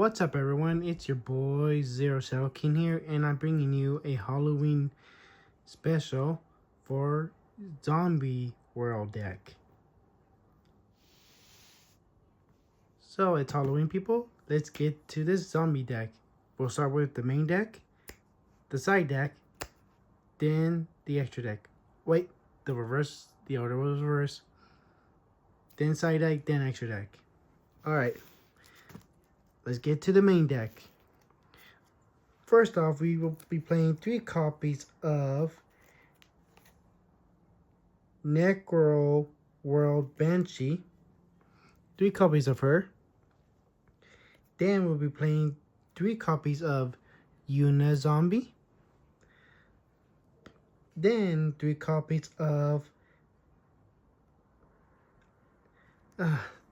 What's up, everyone? It's your boy Zero King here, and I'm bringing you a Halloween special for Zombie World deck. So it's Halloween, people. Let's get to this zombie deck. We'll start with the main deck, the side deck, then the extra deck. Wait, the order was reversed. Then side deck, then extra deck. Alright. Let's get to the main deck. First off, we will be playing 3 copies of Necro World Banshee. 3 copies of her. Then we'll be playing 3 copies of Yugioh Zombie. Then 3 copies of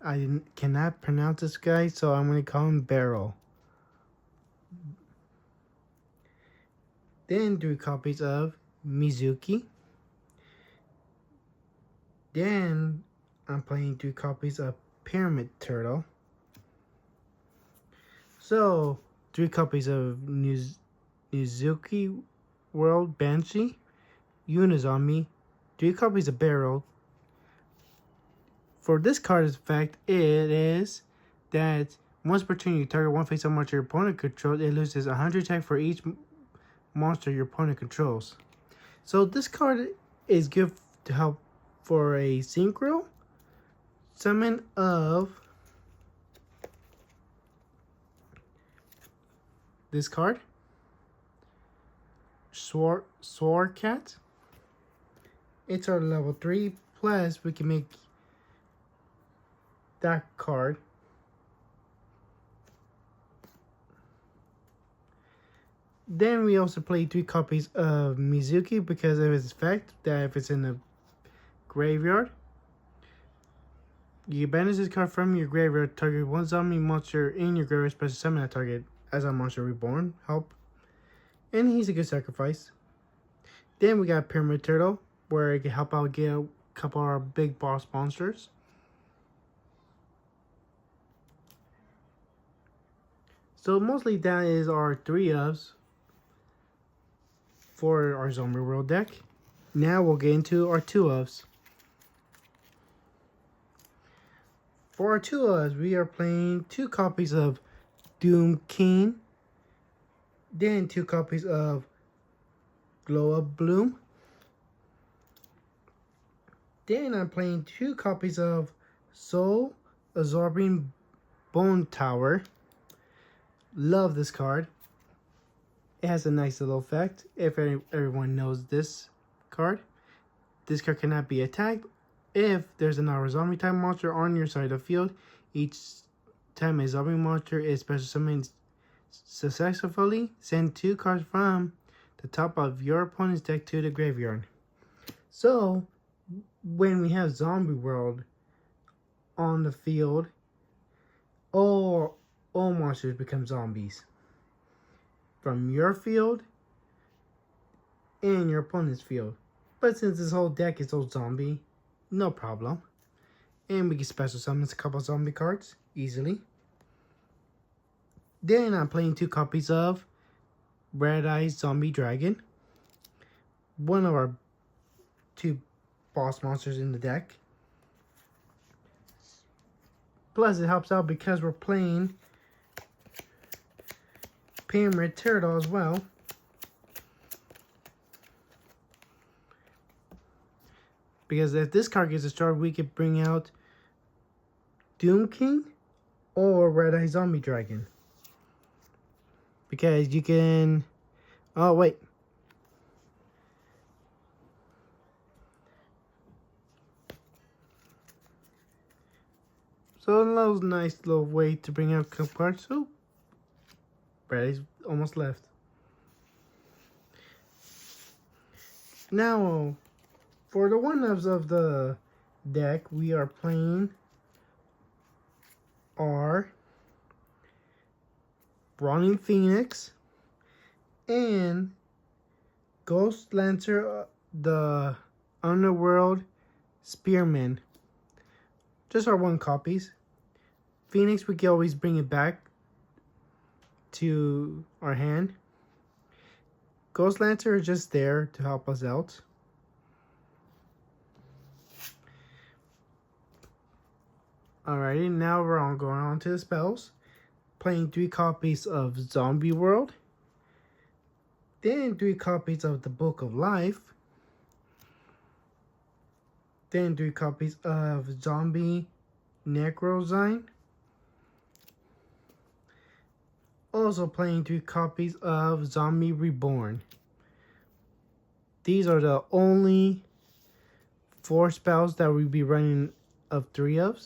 I cannot pronounce this guy, so I'm going to call him Barrel. Then 3 copies of Mizuki. Then I'm playing 3 copies of Pyramid Turtle. So 3 copies of Mizuki World Banshee, Yugioh Zombie, 3 copies of Barrel. For this card's effect, it is that once per turn you target one face-up monster your opponent controls, it loses 100 attack for each monster your opponent controls. So this card is good to help for a synchro summon of this card, Sword Cat. It's our level 3, plus we can make that card then we also play 3 copies of Mizuki because of its effect that if it's in the graveyard, you banish this card from your graveyard, target 1 zombie monster in your graveyard, special summon that target as a monster reborn. Help. And he's a good sacrifice. Then we got Pyramid Turtle, where it can help out get a couple of our big boss monsters. So mostly that is our 3 ofs for our Zombie World deck. Now we'll get into our 2 ofs. For our 2 ofs, we are playing 2 copies of Doom King, then 2 copies of Glow Up Bloom. Then I'm playing 2 copies of Soul Absorbing Bone Tower. Love this card. It has a nice little effect. If everyone knows this card cannot be attacked. If there's another zombie type monster on your side of the field, each time a zombie monster is special summoned successfully, send 2 cards from the top of your opponent's deck to the graveyard. So when we have Zombie World on the field, all monsters become zombies from your field and your opponent's field. But since this whole deck is all zombie, no problem. And we can special summon a couple zombie cards easily. Then I'm playing 2 copies of Red Eyes Zombie Dragon, one of our 2 boss monsters in the deck. Plus it helps out because we're playing Pyramid Turtle as well. Because if this card gets destroyed, we could bring out Doom King or Red Eye Zombie Dragon. Because you can... Oh, wait. So that was a nice little way to bring out a card. So Brady's almost left. Now, for the 1-ofs of the deck, we are playing our Brawling Phoenix and Ghost Lancer, the Underworld Spearman. Just our 1 copies. Phoenix, we can always bring it back to our hand. Ghost Lancer is just there to help us out. Alrighty, now we're going on to the spells. Playing 3 copies of Zombie World. Then 3 copies of the Book of Life. Then 3 copies of Zombie Necrozine. Also playing 3 copies of Zombie Reborn. These are the only 4 spells that we'll be running of 3 of.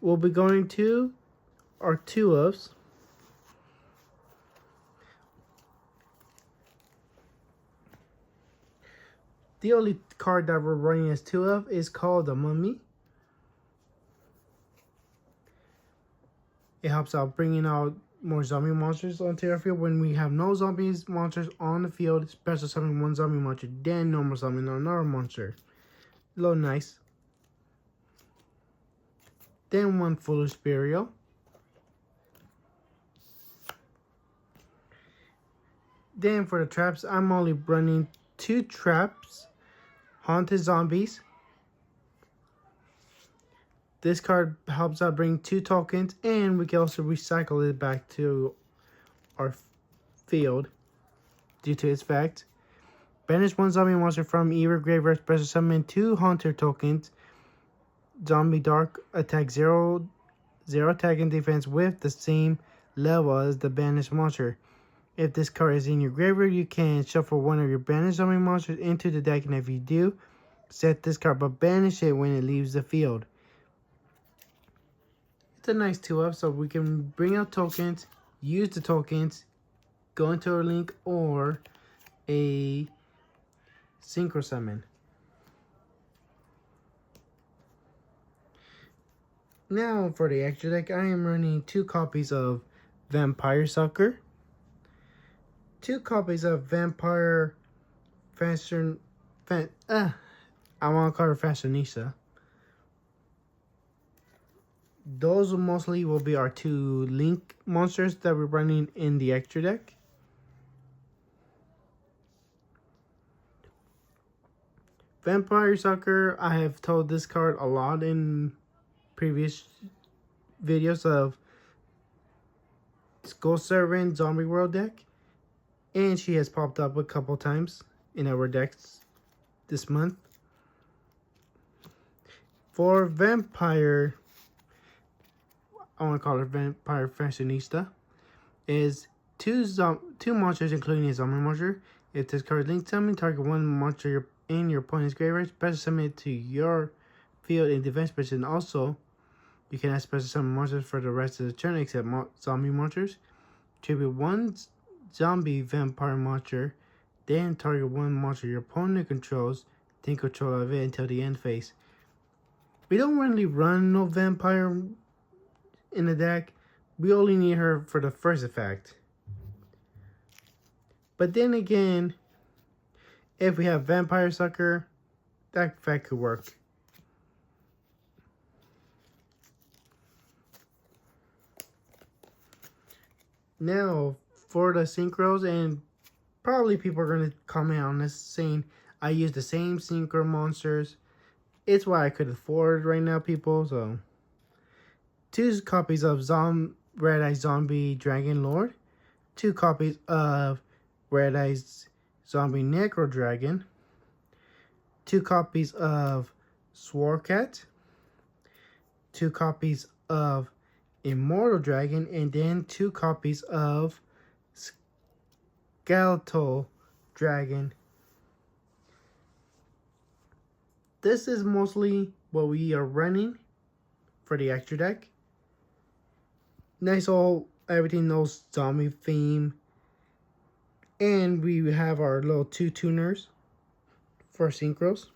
We'll be going to our 2 ofs. The only card that we're running as 2 of is called the Mummy. It helps out bringing out more zombie monsters onto our field. When we have no zombies monsters on the field, special summon 1 zombie monster, then normal summon another monster. A little nice. Then 1 Foolish Burial. Then for the traps, I'm only running 2 traps. Haunted Zombies. This card helps out bring 2 tokens, and we can also recycle it back to our field due to its effect. Banish 1 zombie monster from either graveyard, special summon 2 Haunter tokens. Zombie Dark attack 0 attack and defense with the same level as the banished monster. If this card is in your graveyard, you can shuffle 1 of your banished zombie monsters into the deck, and if you do, set this card but banish it when it leaves the field. It's a nice 2-up, so we can bring out tokens, use the tokens, go into a link or a synchro summon. Now for the extra deck, I am running 2 copies of Vampire Sucker, 2 copies of Vampire Fashion. I want to call her Fashionista. Those mostly will be our 2 Link monsters that we're running in the extra deck. Vampire Sucker, I have told this card a lot in previous videos of Ghost Servant Zombie World deck. And she has popped up a couple times in our decks this month. For Vampire, I want to call her Vampire Fashionista, is 2 monsters including a zombie monster. If this card links summon, target 1 monster in your opponent's graveyard, special summon it to your field in defense position. Also, you can add special summon monsters for the rest of the turn except zombie monsters. Tribute 1 zombie vampire monster, then target 1 monster your opponent controls, then control of it until the end phase. We don't really run no vampire in the deck. We only need her for the first effect. But then again, if we have Vampire Sucker, that effect could work. Now, for the synchros, and probably people are going to comment on this saying I use the same synchro monsters. It's what I could afford right now, people. So, 2 copies of Red Eye Zombie Dragon Lord, 2 copies of Red Eyes Zombie Necro Dragon, 2 copies of Swarcat, 2 copies of Immortal Dragon, and then 2 copies of Skeletal Dragon. This is mostly what we are running for the extra deck. Nice all everything knows zombie theme. And we have our little 2 tuners for synchros.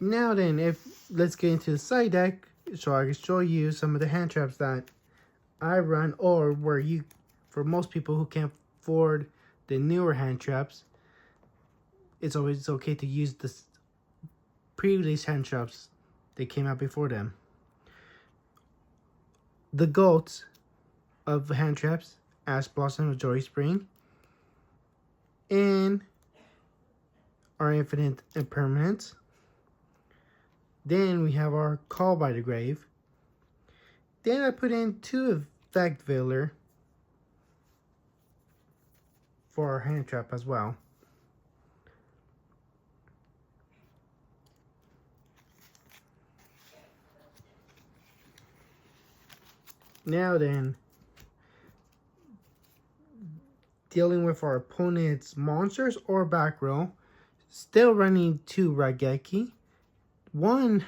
Now then, let's get into the side deck so I can show you some of the hand traps that I run, or for most people who can't afford the newer hand traps, it's always okay to use the pre-release hand traps that came out before them. The GOATs of hand traps, Ash Blossom of Joy Spring, and our Infinite Impermanence. Then we have our Call by the Grave. Then I put in 2 Effect Veiler for our hand trap as well. Now then, dealing with our opponent's monsters or back row, still running 2 Raigeki, 1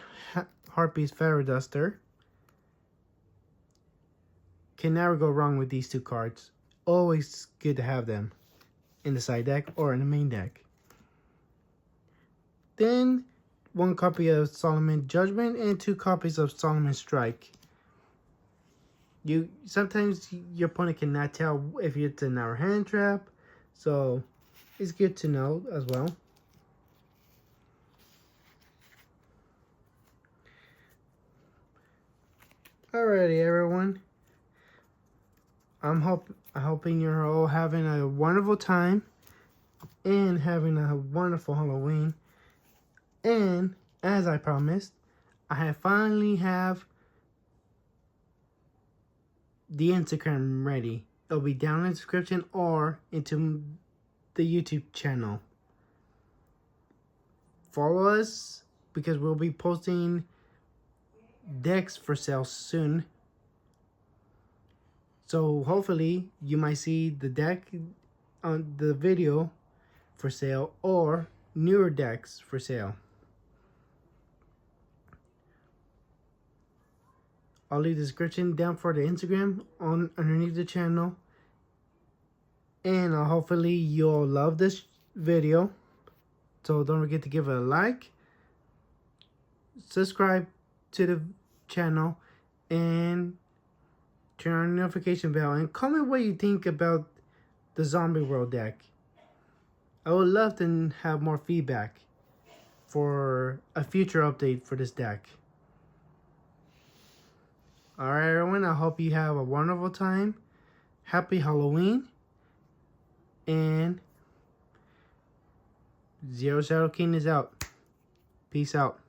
Harpy's Feather Duster. Can never go wrong with these 2 cards. Always good to have them in the side deck or in the main deck. Then 1 copy of Solomon Judgment and 2 copies of Solomon Strike. Sometimes your opponent cannot tell if it's in our hand trap, so it's good to know as well. Alrighty, everyone. I'm hoping you're all having a wonderful time and having a wonderful Halloween. And as I promised, I finally have the Instagram ready. It'll be down in the description or into the YouTube channel. Follow us because we'll be posting decks for sale soon. So hopefully you might see the deck on the video for sale or newer decks for sale. I'll leave the description down for the Instagram underneath the channel. And hopefully you'll love this video. So don't forget to give it a like, subscribe to the channel, and turn on the notification bell. And comment what you think about the Zombie World deck. I would love to have more feedback for a future update for this deck. Alright, everyone, I hope you have a wonderful time. Happy Halloween. And Zero Shadow King is out. Peace out.